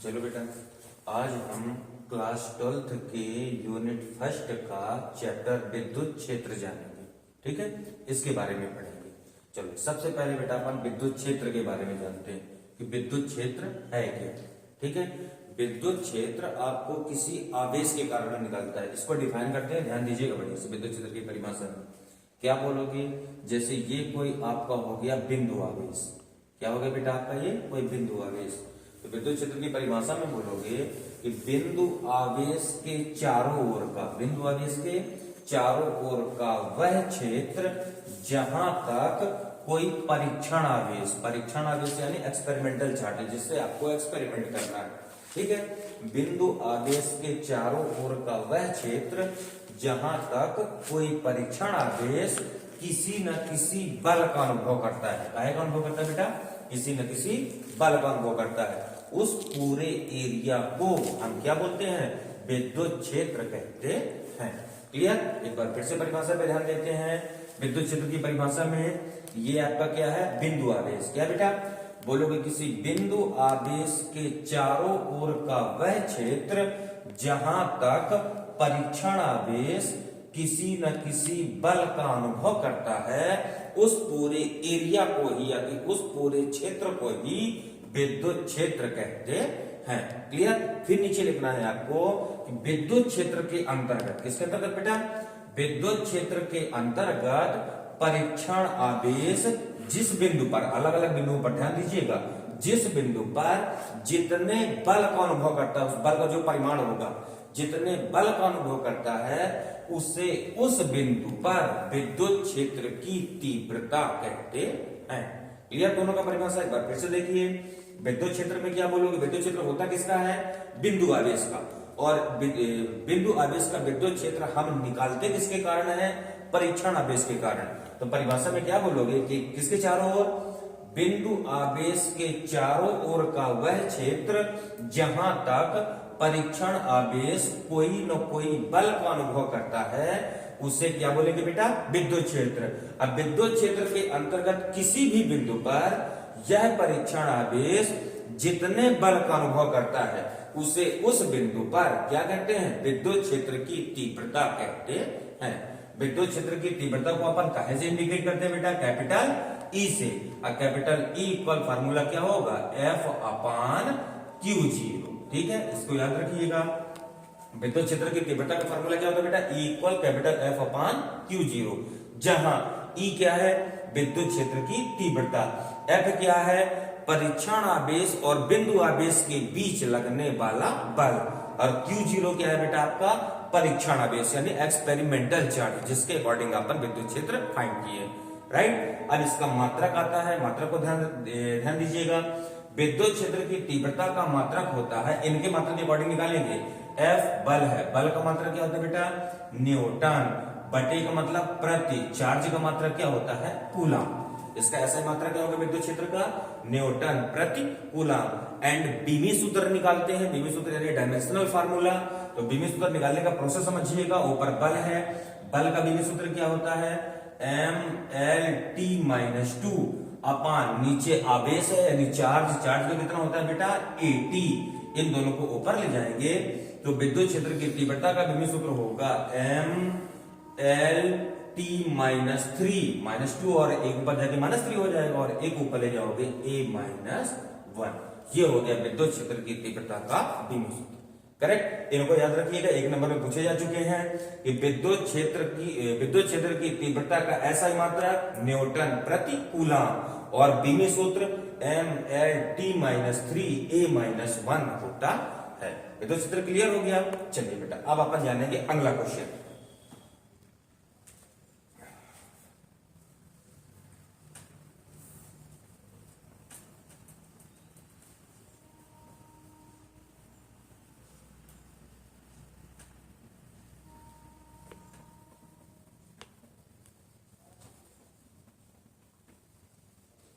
चलो बेटा, आज हम क्लास 12th के यूनिट फर्स्ट का चैप्टर विद्युत क्षेत्र जानेंगे। ठीक है, इसके बारे में पढ़ेंगे। चलो सबसे पहले बेटा अपन विद्युत क्षेत्र के बारे में जानते हैं कि विद्युत क्षेत्र है क्या। ठीक है, विद्युत क्षेत्र आपको किसी आवेश के कारण निकलता है। इसको डिफाइन करते हैं, ध्यान दीजिएगा बढ़िया से। विद्युत क्षेत्र की परिभाषा में क्या बोलोगे? जैसे ये कोई आपका हो गया बिंदु आवेश। क्या हो गया बेटा आपका? ये कोई बिंदु आवेश। तो विद्युत क्षेत्र की परिभाषा में बोलोगे कि बिंदु आवेश के चारों ओर का, बिंदु आवेश के चारों ओर का वह क्षेत्र जहां तक कोई परीक्षण आवेश यानी एक्सपेरिमेंटल चार्ज है, जिससे आपको एक्सपेरिमेंट करना है। ठीक है, बिंदु आवेश के चारों ओर का वह क्षेत्र जहां तक कोई परीक्षण आवेश किसी न किसी बल का अनुभव करता है। काहे का अनुभव करता है बेटा? किसी न किसी बल का अनुभव करता है। उस पूरे एरिया को हम क्या बोलते हैं? विद्युत क्षेत्र कहते हैं। क्लियर? एक बार फिर से परिभाषा पे ध्यान देते हैं। विद्युत क्षेत्र की परिभाषा में ये आपका क्या है? बिंदु आवेश। क्या बेटा बोलोगे? किसी बिंदु आवेश के चारों ओर का वह क्षेत्र जहां तक परीक्षण आवेश किसी न किसी बल का अनुभव करता है, उस पूरे एरिया को ही या उस पूरे क्षेत्र को ही विद्युत क्षेत्र कहते हैं। क्लियर? फिर नीचे लिखना है आपको कि विद्युत क्षेत्र के अंतर्गत, किसके अंतर्गत बेटा? विद्युत क्षेत्र के अंतर्गत परीक्षण आवेश जिस बिंदु पर, अलग अलग बिंदुओं पर ध्यान दीजिएगा, जिस बिंदु पर जितने बल का अनुभव करता है, उस बल का जो परिमाण होगा, जितने बल का अनुभव करता है, उसे उस बिंदु पर विद्युत क्षेत्र की तीव्रता कहते हैं। क्लियर? दोनों का परिभाषा एक बार फिर से देखिए। विद्युत क्षेत्र में क्या बोलोगे? विद्युत क्षेत्र होता किसका है? बिंदु आवेश का। और बिंदु आवेश का विद्युत क्षेत्र हम निकालते किसके कारण है? परीक्षण आवेश के कारण। तो परिभाषा में क्या बोलोगे कि किसके चारों ओर? बिंदु आवेश के चारों ओर का वह क्षेत्र जहां तक परीक्षण आवेश कोई न कोई बल का अनुभव करता है, उसे क्या बोलेंगे बेटा? विद्युत क्षेत्र। अब विद्युत क्षेत्र के अंतर्गत किसी भी बिंदु पर यह परीक्षण आवेश जितने बल का अनुभव करता है, उसे उस बिंदु पर क्या कहते हैं? विद्युत क्षेत्र की तीव्रता कहते हैं। विद्युत क्षेत्र की तीव्रता को अपन कहे से इंडिकेट करते हैं बेटा? कैपिटल ई से। और कैपिटल ई इक्वल फार्मूला क्या होगा? F अपान Q0। ठीक है, इसको याद रखिएगा। विद्युत क्षेत्र की तीव्रता का फार्मूला क्या होता है बेटा? E इक्वल कैपिटल F अपान Q0, जहां E क्या है? विद्युत क्षेत्र की तीव्रता। F क्या है? परीक्षण आवेश और बिंदु आवेश के बीच लगने वाला बल। और Q0 क्या है बेटा? आपका परीक्षण आवेश यानी एक्सपेरिमेंटल चार्ज, जिसके अकॉर्डिंग अपन विद्युत क्षेत्र फाइंड किए। राइट? अब इसका मात्रक आता है, मात्रक को ध्यान दीजिएगा। विद्युत क्षेत्र की तीव्रता का मात्रक होता है, इनके मात्रक के अकॉर्डिंग निकालेंगे। F बल है, बल का मात्रक क्या होता है बेटा? न्यूटन। बटे का मतलब प्रति, चार्ज का मात्रक क्या होता है? कूलम। इसका ऐसा ही मात्रक क्या होगा विद्युत क्षेत्र का? न्यूटन प्रति कूलम। एंड बीमी सूत्र निकालते हैं, बीमी सूत्र यानी डायमेंशनल फार्मूला। तो बीमी सूत्र निकालने का प्रोसेस समझिएगा। ऊपर बल है, बल का बीमी सूत्र क्या होता है? mLT-2 अपान नीचे आवेश है यानी चार्ज, चार्ज का कितना होता है बेटा? AT। इन दोनों को ऊपर ले जाएंगे तो विद्युत क्षेत्र की तीव्रता का बीमी सूत्र होगा mLT-3 और एक ऊपर जाके -3 हो जाएगा, और एक ऊपर ले जाओगे A-1। ये हो गया विद्युत क्षेत्र की तीव्रता का बीमी सूत्र। करेक्ट? इनको याद रखिएगा, एक नंबर में पूछे जा चुके हैं कि विद्युत क्षेत्र की तीव्रता का ऐसा ही मात्रक न्यूटन प्रति कूलम, और बीमी सूत्र mLT-3A-1 होता है। विद्युत क्षेत्र क्लियर हो गया? चलिए बेटा, अब अपन जानेंगे अगला क्वेश्चन।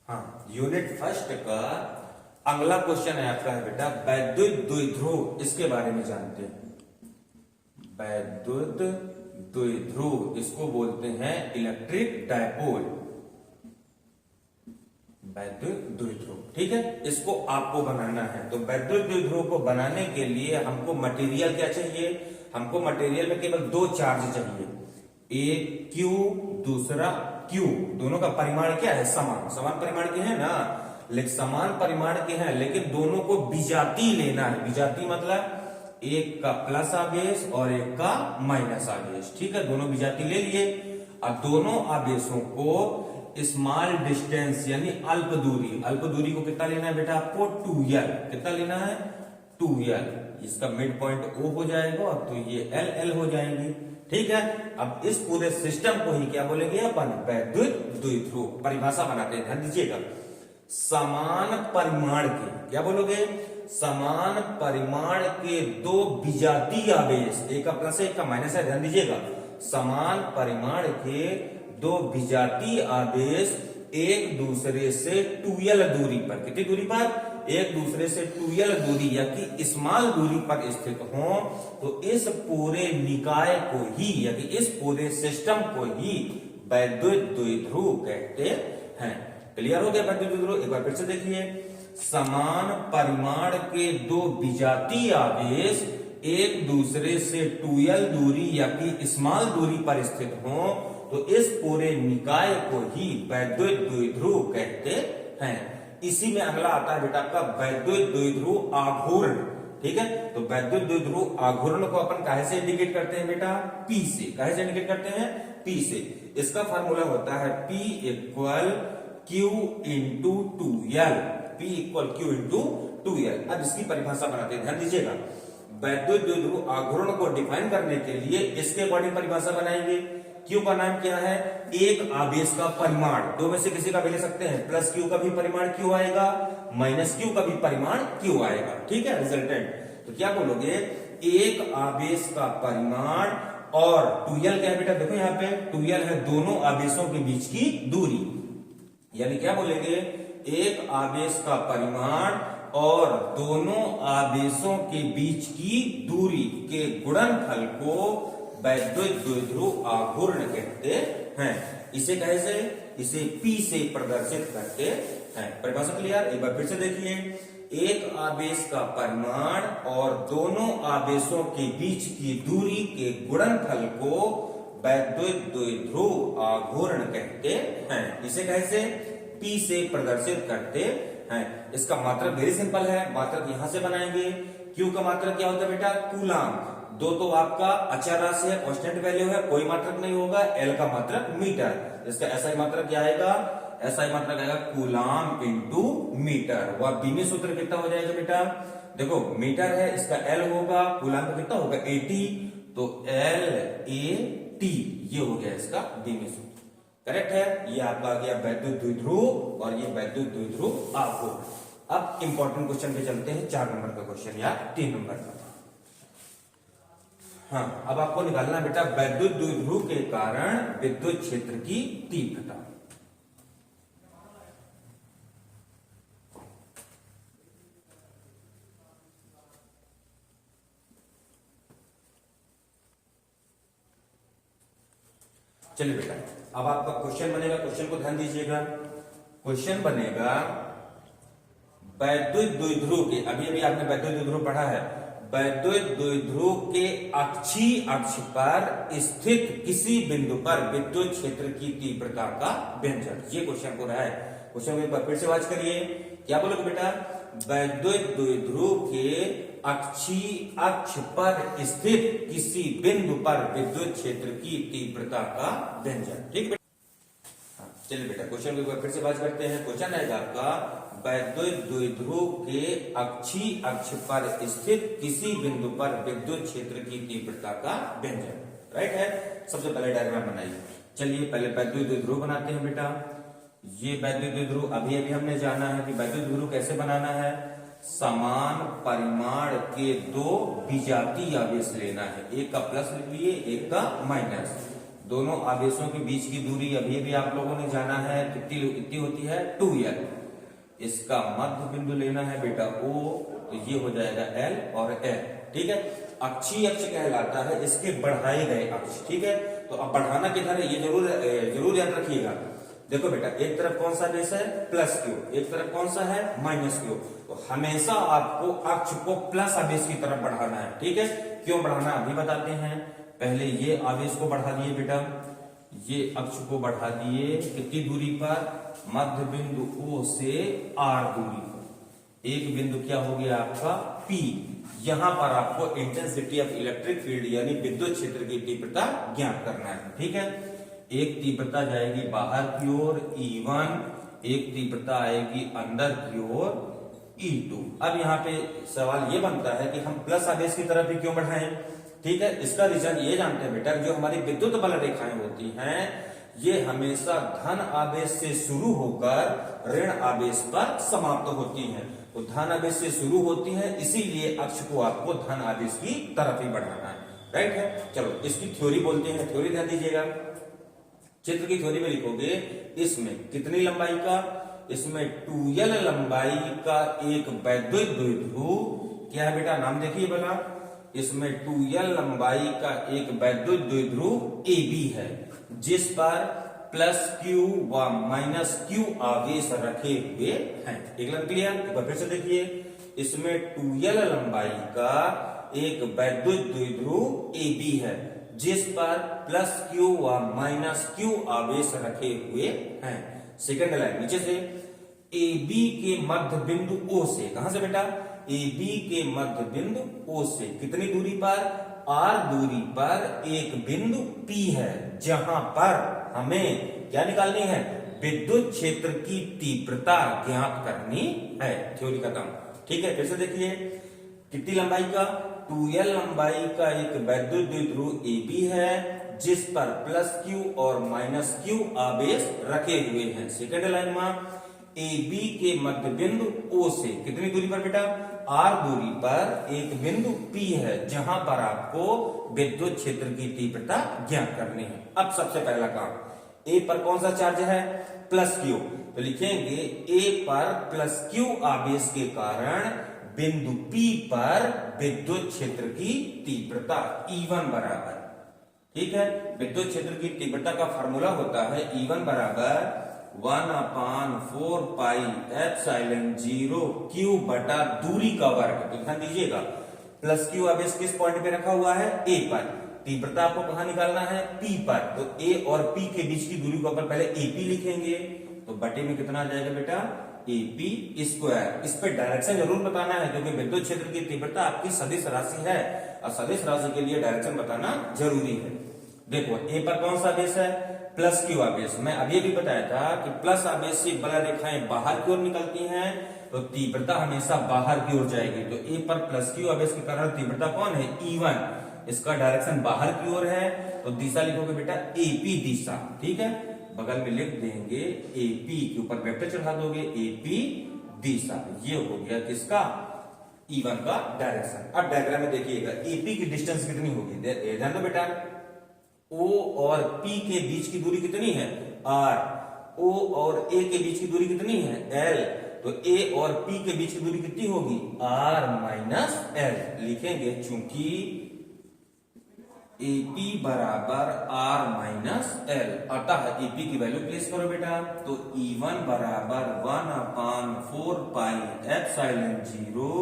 हाँ, यूनिट फर्स्ट का अगला क्वेश्चन है आपका है बेटा वैद्युत द्विध्रुव। इसके बारे में जानते हैं। वैद्युत द्विध्रुव, इसको बोलते हैं इलेक्ट्रिक डायपोल। वैद्युत द्विध्रुव। ठीक है, इसको आपको बनाना है। तो वैद्युत द्विध्रुव को बनाने के लिए हमको मटेरियल क्या चाहिए? हमको मटेरियल में केवल दो चार्ज चाहिए, एक Q, दूसरा Q। दोनों का परिमाण क्या है? समान। समान परिमाण के हैं ना, लेकिन समान परिमाण के हैं, लेकिन दोनों को विजातीय लेना है। विजातीय मतलब एक का प्लस आवेश और एक का माइनस आवेश। ठीक है, दोनों विजातीय ले लिए। अब दोनों आवेशों को स्मॉल डिस्टेंस यानी अल्प दूरी, अल्प दूरी को कितना लेना है बेटा आपको? 2L। कितना लेना है? 2L। इसका मिड पॉइंट O हो जाएगा और तो ये LL हो जाएंगी। ठीक है, अब इस पूरे सिस्टम को ही क्या बोलेंगे अपन? वैद्युत द्विध्रुव। परिभाषा बनाते हैं, ध्यान दीजिएगा। समान परिमाण के, क्या बोलोगे? समान परिमाण के दो विजातीय आवेश, एक का प्लस एक का माइनस है, ध्यान दीजिएगा। समान परिमाण के दो विजातीय आवेश एक दूसरे से 2L दूरी पर, कितनी दूरी पर? एक दूसरे से 2L दूरी या कि स्मॉल दूरी पर स्थित हो, तो इस पूरे निकाय को ही या कि इस पूरे सिस्टम को ही वैद्युत द्विध्रुव कहते हैं। क्लियर हो गया वैद्युत द्विध्रुव? एक बार फिर से देखिए। समान परिमाण के दो विजातीय आवेश एक दूसरे से 2L दूरी या कि स्मॉल दूरी पर स्थित हो, तो इस पूरे निकाय को ही वैद्युत द्विध्रुव कहते हैं। इसी में अगला आता है बेटा आपका वैद्युत द्विध्रुव आघूर्ण। ठीक है, तो वैद्युत द्विध्रुव आघूर्ण को अपन काहे से इंडिकेट करते हैं बेटा? P से। काहे से इंडिकेट करते हैं? P से। इसका फार्मूला होता है P equal Q into 2L। P equal Q into 2L। अब इसकी परिभाषा बनाते हैं, ध्यान दीजिएगा। वैद्युत द्विध्रुव आघूर्ण को डिफाइन करने के लिए इसके अकॉर्डिंग परिभाषा बनाएंगे। Q का नाम क्या है? एक आवेश का परिमाण। दो में से किसी का भी ले सकते हैं। प्लस Q का भी परिमाण Q आएगा, माइनस Q का भी परिमाण Q आएगा। ठीक है, रिजल्टेंट। तो क्या बोलोगे? एक आवेश का परिमाण और 2L क्या है बेटा? देखो यहाँ पे 2L है दोनों आवेशों के बीच की दूरी। यानी क्या बोलेंगे? एक आवेश का परिमाण और दोनों आवेशों के बीच की दूरी के गुणनफल को वैद्युत द्विध्रुव आघूर्ण कहते हैं। इसे कैसे? इसे P से प्रदर्शित करते हैं। परिभाषा क्लियर? एक बार फिर से देखिए। एक आवेश का परिमाण और दोनों आवेशों के बीच की दूरी के गुणनफल को वैद्युत द्विध्रुव आघूर्ण कहते हैं। इसे कैसे? P से प्रदर्शित करते हैं। इसका मात्रक वेरी सिंपल है, मात्रक यहां से बनाएंगे। Q का मात्रक क्या होता है बेटा? कूलाम। दो तो आपका अचर राशि है, कांस्टेंट वैल्यू है, कोई मात्रक नहीं होगा। L का मात्रक मीटर। इसका SI मात्रक क्या आएगा? SI मात्रक आएगा कूलाम इंटू मीटर। वह बीमी सूत्र कितना हो जाएगा बेटा? देखो मीटर है, इसका L होगा, कूलाम का कितना होगा? 80। तो LAT ये हो गया इसका बीमी सूत्र। करेक्ट है? ये आपका आ गया वैद्युत द्विध्रुव और ये वैद्युत द्विध्रुव आघूर्ण। अब इंपॉर्टेंट क्वेश्चन पे चलते हैं, 4 नंबर का क्वेश्चन या 3 नंबर का। हाँ, अब आपको निकालना बेटा वैद्युत द्विध्रुव के कारण विद्युत क्षेत्र की तीव्रता। चलिए बेटा, अब आपका क्वेश्चन बनेगा, क्वेश्चन को ध्यान दीजिएगा। क्वेश्चन बनेगा वैद्युत द्विध्रुव के, अभी अभी आपने वैद्युत द्विध्रुव पढ़ा है, वैद्युत द्विध्रुव के अक्षीय अक्ष पर स्थित किसी बिंदु पर विद्युत क्षेत्र की तीव्रता का व्यंजन। ये क्वेश्चन को रहा है। क्वेश्चन को एक बार फिर से वाच करिए। क्या बोलोगे बेटा? वैद्युत द्विध्रुव के अक्षीय अक्ष पर स्थित किसी बिंदु पर विद्युत क्षेत्र की तीव्रता का व्यंजन। ठीक है, चलिए बेटा क्वेश्चन को एक बार फिर से बात करते हैं। क्वेश्चन आएगा आपका वैद्युत द्विध्रुव के अक्षीय अक्ष पर स्थित किसी बिंदु पर विद्युत क्षेत्र की तीव्रता का व्यंजन। राइट है? सबसे पहले डायग्राम बनाइए। चलिए पहले वैद्युत द्विध्रुव बनाते हैं बेटा। ये वैद्युत द्विध्रुव अभी अभी हमने जाना है कि वैद्युत द्विध्रुव कैसे बनाना है। समान परिमाण के दो विजातीय आवेश लेना है, एक का प्लस लिख लिए, एक का माइनस। दोनों आवेशों के बीच की दूरी अभी भी आप लोगों ने जाना है, कितनी होती है? 2L। इसका मध्य बिंदु लेना है बेटा O, तो ये हो जाएगा L और L। ठीक है, अक्षीय अक्ष कहलाता है इसके बढ़ाए गए अक्ष। ठीक है, तो अब बढ़ाना किधर है ये जरूर याद रखिएगा। देखो बेटा, एक तरफ कौन सा बेस है, प्लस क्यू, एक तरफ कौन सा है, माइनस क्यू। तो हमेशा आपको अक्ष को प्लस आवेश की तरफ बढ़ाना है। ठीक है, क्यों बढ़ाना अभी बताते हैं। पहले ये आवेश को बढ़ा दिए बेटा, ये अक्ष को बढ़ा दिए कितनी दूरी पर, मध्य बिंदु O से R दूरी पर। एक बिंदु क्या हो गया आपका P। यहां पर आपको इंटेंसिटी ऑफ इलेक्ट्रिक फील्ड यानी विद्युत क्षेत्र की तीव्रता ज्ञात करना है। ठीक है, एक तीव्रता जाएगी बाहर की ओर E1, एक तीव्रता आएगी अंदर की ओर E2। अब यहाँ पे सवाल ये बनता है कि हम प्लस आवेश की तरफ भी क्यों बढ़ाएं। ठीक है, इसका रीजन ये जानते हैं बेटा, जो हमारी विद्युत बल रेखाएं होती हैं ये हमेशा धन आवेश से शुरू होकर ऋण आवेश पर समाप्त होती हैं। तो धन आवेश से शुरू होती हैं, इसीलिए अक्ष को आपको धन आवेश की तरफ ही बढ़ाना है। राइट है, चलो इसकी थ्योरी बोलते हैं, थ्योरी ध्यान दीजिएगा। चित्र की थ्योरी में लिखोगे, इसमें कितनी लंबाई का, इसमें 2l लंबाई का एक वैद्युत द्विध्रुव क्या है बेटा, नाम देखिए बना, इसमें 2l लंबाई का एक वैद्युत द्विध्रुव AB है, जिस पर प्लस Q व माइनस Q आवेश रखे हुए हैं। एक लाइन क्लियर, एक बार फिर से देखिए, इसमें 2l लंबाई का एक वैद्युत द्विध्रुव AB है, जिस पर प्लस Q व माइनस Q आवेश रखे हुए हैं। सेकंड लाइन नीचे से, AB के मध्य बिंदु O से, कहां से बेटा, AB के मध्य बिंदु O से कितनी दूरी पर, R दूरी पर एक बिंदु P है, जहां पर हमें क्या निकालनी है, विद्युत क्षेत्र की तीव्रता ज्ञात करनी है। थ्योरी खत्म। ठीक है, फिर से देखिए, कितनी लंबाई का, 2l लंबाई का एक वैद्युत द्विध्रुव AB है, जिस पर प्लस Q और माइनस Q आवेश रखे हुए हैं। सेकंड लाइन में, AB के मध्य बिंदु O से कितनी दूरी पर बेटा, R दूरी पर एक बिंदु P है, जहां पर आपको विद्युत क्षेत्र की तीव्रता ज्ञात करनी है। अब सबसे पहला काम, A पर कौन सा चार्ज है, प्लस Q, तो लिखेंगे A पर प्लस Q आवेश के कारण बिंदु P पर विद्युत क्षेत्र की तीव्रता E1 बराबर, ठीक है, विद्युत क्षेत्र की तीव्रता का फार्मूला होता है E1 बराबर 1/4 पाई एप्सिलॉन 0 Q बटा दूरी का वर्ग। तो ध्यान दीजिएगा, प्लस Q आवेश किस पॉइंट पे रखा हुआ है, A पर, तीव्रता आपको कहां निकालना है, P पर, तो A और P के बीच की दूरी को अपन पहले AP लिखेंगे, तो बटे में कितना आ जाएगा बेटा, AP स्क्वायर। इस पे डायरेक्शन जरूर बताना है, क्योंकि विद्युत क्षेत्र की तीव्रता आपकी सदिश राशि है और सदिश राशि के लिए डायरेक्शन बताना जरूरी है। देखो, A पर कौन सा आवेश है, प्लस Q आवेश। मैं अभी भी बताया था कि प्लस आवेश से बल रेखाएं बाहर की ओर निकलती हैं, तो तीव्रता हमेशा बाहर की ओर जाएगी। तो A पर प्लस Q आवेश के कारण तीव्रता कौन है, E1, इसका डायरेक्शन बाहर की ओर है, तो दिशा लिखोगे बेटा AP दिशा। ठीक है, बगल में लिख देंगे AP के ऊपर वेक्टर चढ़ा दोगे AP दिशा। ये हो गया किसका, E1 का डायरेक्शन। अब डायग्राम में देखिएगा AP की डिस्टेंस कितनी होगी, ध्यान दो बेटा, O और P के बीच की दूरी कितनी है, R, O और A के बीच की दूरी कितनी है, L, तो A और P के बीच की दूरी कितनी होगी, R माइनस L। लिखेंगे चूंकि AP बराबर R माइनस L, अतः AP की वैल्यू प्लेस करो बेटा, तो E1 बराबर 1/4 पाई एप्सिलॉन 0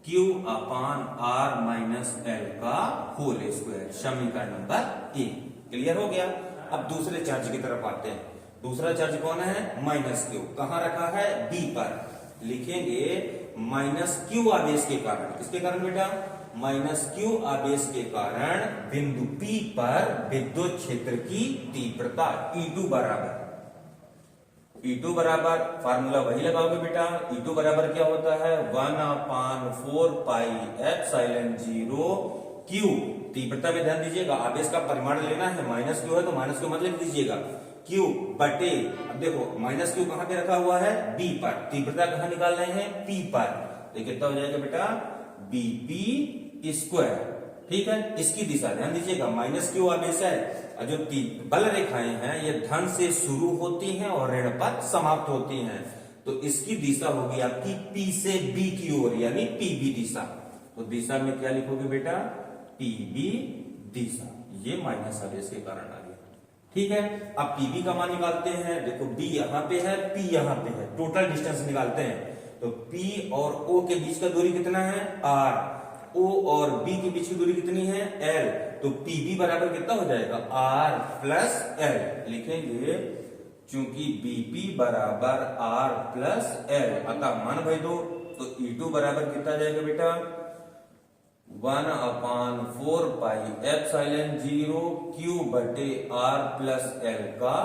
Q अपान R माइनस L का होल स्क्वायर, समीकरण नंबर 1 क्लियर हो गया। अब दूसरे चार्ज की तरफ आते हैं। दूसरा चार्ज कौन है, माइनस Q, कहां रखा है, B पर, लिखेंगे माइनस Q आवेश के कारण, किसके कारण बेटा, माइनस Q आवेश के कारण बिंदु P पर विद्युत क्षेत्र की तीव्रता E2 बराबर, E2 बराबर फार्मूला वही लगाओगे बेटा, E2 बराबर क्या होता है, 1/4 पाई एप्सिलॉन 0 Q, तीव्रता में ध्यान दीजिएगा, आवेश का परिमाण लेना है, माइनस Q है तो माइनस Q मत लिख दीजिएगा, Q बटे, अब देखो माइनस Q कहां पे रखा हुआ है, B पर, तीव्रता कहां निकाल रहे हैं, P पर, तो कितना हो जाएगा बेटा, BP स्क्वायर। ठीक है, इसकी दिशा ध्यान दीजिएगा, माइनस Q आवेश है, जो बल रेखाएं हैं ये धन से शुरू होती हैं और ऋण पर समाप्त होती हैं, तो इसकी दिशा होगी आपकी P से B की ओर, यानी PB दिशा। तो दिशा में क्या लिखोगे बेटा, PB दिशा। ये माइनस आवेश के कारण आ गया। ठीक है, अब पीबी का मान निकालते हैं। देखो बी यहाँ पे है, पी यहाँ पे है, टोटल डिस्टेंस निकालते हैं। तो पी और ओ के बीच का दूरी कितना है, आर। ओ और बी के बीच की दूरी कितनी है, एल। तो पीबी बराबर कितना हो जाएगा, आर प्लस एल। लिखेंगे चूंकि बीपी बराबर आर प्लस एल, अतः मान भाई दो। तो E2 बराबर कितना जाएगा बेटा, 1/4 पाई एप्सिलॉन 0 Q बटे R प्लस एल का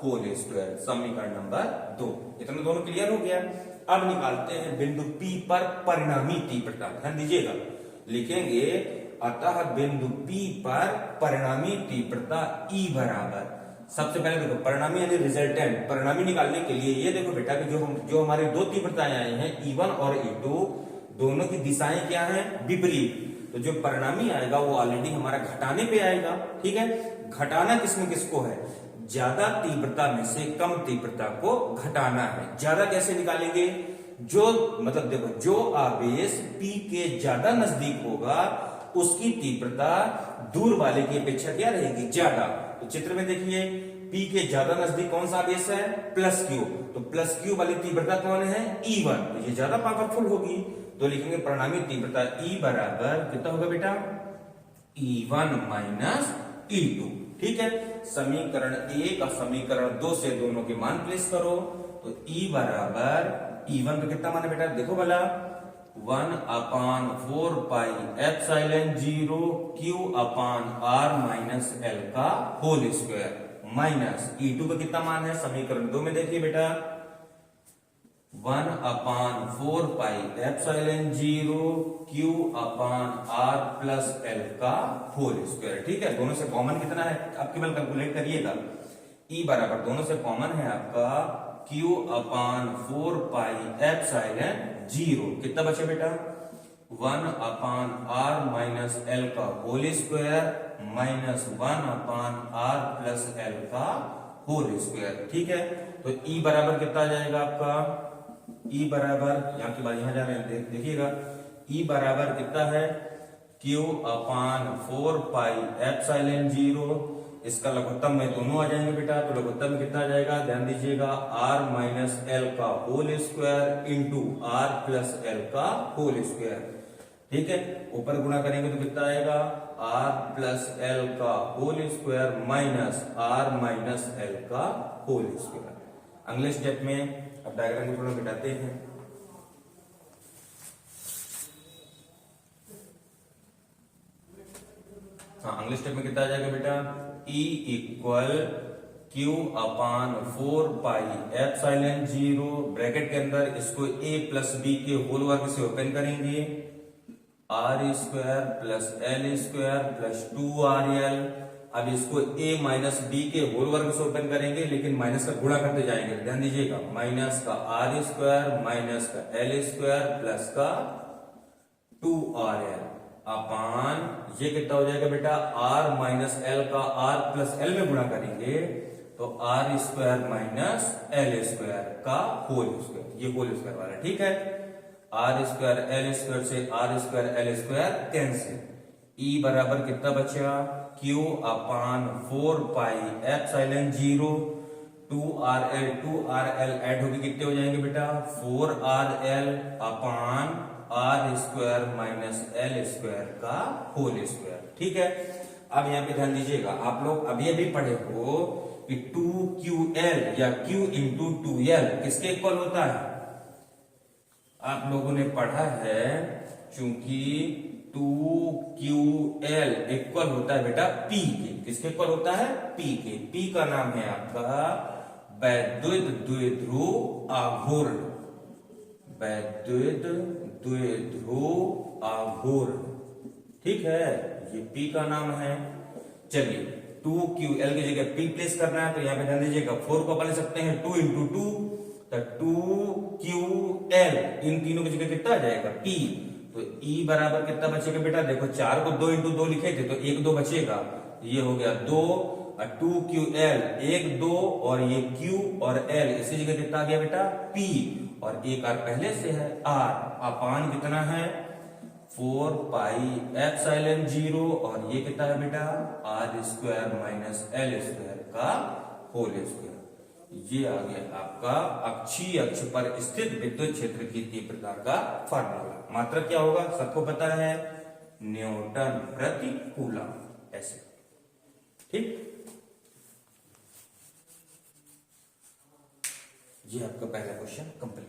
होल स्क्वायर। समीकरण नंबर 2। इतना दोनों क्लियर हो गया। अब निकालते हैं बिंदु P पर परिणामी तीव्रता। ध्यान दीजिएगा, लिखेंगे अतः बिंदु P पर परिणामी तीव्रता E बराबर, सबसे पहले देखो परिणामी यानी रिजल्टेंट, परिणामी निकालने के लिए ये देखो बेटा कि जो हमारी दो तीव्रताएं आई हैं E1 और E2, दोनों की दिशाएं क्या हैं, विपरीत। तो जो परिणामी आएगा वो ऑलरेडी हमारा घटाने पे आएगा। ठीक है, घटाना किसमें किसको है, ज्यादा तीव्रता में से कम तीव्रता को घटाना है। ज्यादा कैसे निकालेंगे, जो मतलब देखो जो आवेश P के ज्यादा नजदीक होगा उसकी तीव्रता दूर वाले की अपेक्षा क्या रहेगी, ज्यादा। तो चित्र में देखिए P के ज्यादा नजदीक कौन सा आवेश है, प्लस Q। तो प्लस Q वाली तीव्रता कौन है, E1। तो ये ज्यादा पावरफुल होगी। तो लिखेंगे परिणामी तीव्रता E बराबर कितना होगा बेटा, E1 माइनस E2। ठीक है, समीकरण 1 और समीकरण 2 से दोनों के मान प्लेस करो। तो E बराबर E1 का कितना मान है बेटा, देखो भला 1/4 पाई एप्सिलॉन 0 Q अपान R माइनस एल का होल स्क्वायर माइनस E2 का कितना मान है, समीकरण 2 में देखिए बेटा 1/4 पाई एप्सिलॉन 0 Q अपान R प्लस एल का होल स्क्वायर। ठीक है, दोनों से कॉमन कितना है आप केवल कैलकुलेट करिएगा। E बराबर दोनों से कॉमन है आपका Q अपान 4 पाई एप्सिलॉन 0, कितना बचे बेटा 1/R माइनस एल का whole square minus 1/R plus L का होल स्क्वायर। ठीक है, तो E बराबर कितना आ जाएगा आपका, E बराबर यहाँ की बात यहाँ जा रहे हैं देखिएगा, E बराबर कितना है Q अपान 4 पाई एप्सिलॉन 0, इसका लघुत्तम में दोनों आ जाएंगे बेटा। तो लघुत्तम में कितना आ जाएगा, ध्यान दीजिएगा R माइनस एल का whole square into R plus L का होल स्क्वायर। ठीक है, ऊपर गुणा करेंगे तो कितना आएगा, R प्लस एल का whole square minus R minus L का होल स्क्वायर। अगले स्टेप में अब डायग्राम को थोड़ा घटाते हैं। हाँ, अगले स्टेप में कितना आ जाएगा बेटा, E इक्वल Q अपान 4 पाई एप्सिलॉन 0, ब्रैकेट के अंदर इसको A प्लस B के होल वर्ग से ओपन करेंगे, R square plus L square plus 2RL। अब इसको A माइनस B के होल वर्ग से ओपन करेंगे, लेकिन माइनस का गुणा करते जाएंगे। ध्यान दीजिएगा, माइनस का R स्क्वायर माइनस का L स्क्वायर प्लस का 2RL अपान ये कितना हो जाएगा बेटा, R माइनस L का R प्लस L में गुणा करेंगे तो R square minus L square का होल स्क्वायर, ये होल स्क्वायर वाला। ठीक है, R स्क्वायर L स्क्वायर से R square L square cancel. E बराबर कितना बचा, Q अपान 4 पाई एप्सिलॉन 0, 2RL ऐड होके कितने हो जाएंगे बेटा, 4RL अपान R square minus L square का होल स्क्वायर। ठीक है, अब यहाँ पे ध्यान दीजिएगा, आप लोग अभी अभी पढ़े हो कि 2QL या Q इंटू 2L किसके इक्वल होता है, आप लोगों ने पढ़ा है चूंकि 2QL इक्वल होता है बेटा P के, किसके इक्वल होता है, P के। P का नाम है आपका वैद्युत द्विध्रुव आघूर्ण, वैद्युत द्विध्रुव आघूर्ण। ठीक है, ये P का नाम है। चलिए 2QL की जगह P प्लेस करना है, तो यहाँ पे ध्यान दीजिएगा 4 को अपन ले सकते हैं 2 इंटू 2, तो 2QL इन तीनों की जगह कितना आ जाएगा, P। तो E बराबर कितना बचेगा बेटा, देखो 4 को 2 इंटू 2 लिखे थे तो 1 2 बचेगा, ये हो गया 2, 2QL 1 2, और ये Q और L इसी जगह कितना आ गया बेटा, P, और एक R पहले से है R अपान कितना है 4 पाई एप्सिलॉन 0 और ये कितना है बेटा R square minus L square का होल स्क्वायर। ये आ गया आपका अक्षीय अक्ष पर स्थित विद्युत क्षेत्र की तीव्रता का फार्मूला। मात्रा क्या होगा सबको पता है, न्यूटन प्रति कूलम ऐसे। ठीक, ये आपका पहला क्वेश्चन कंप्लीट।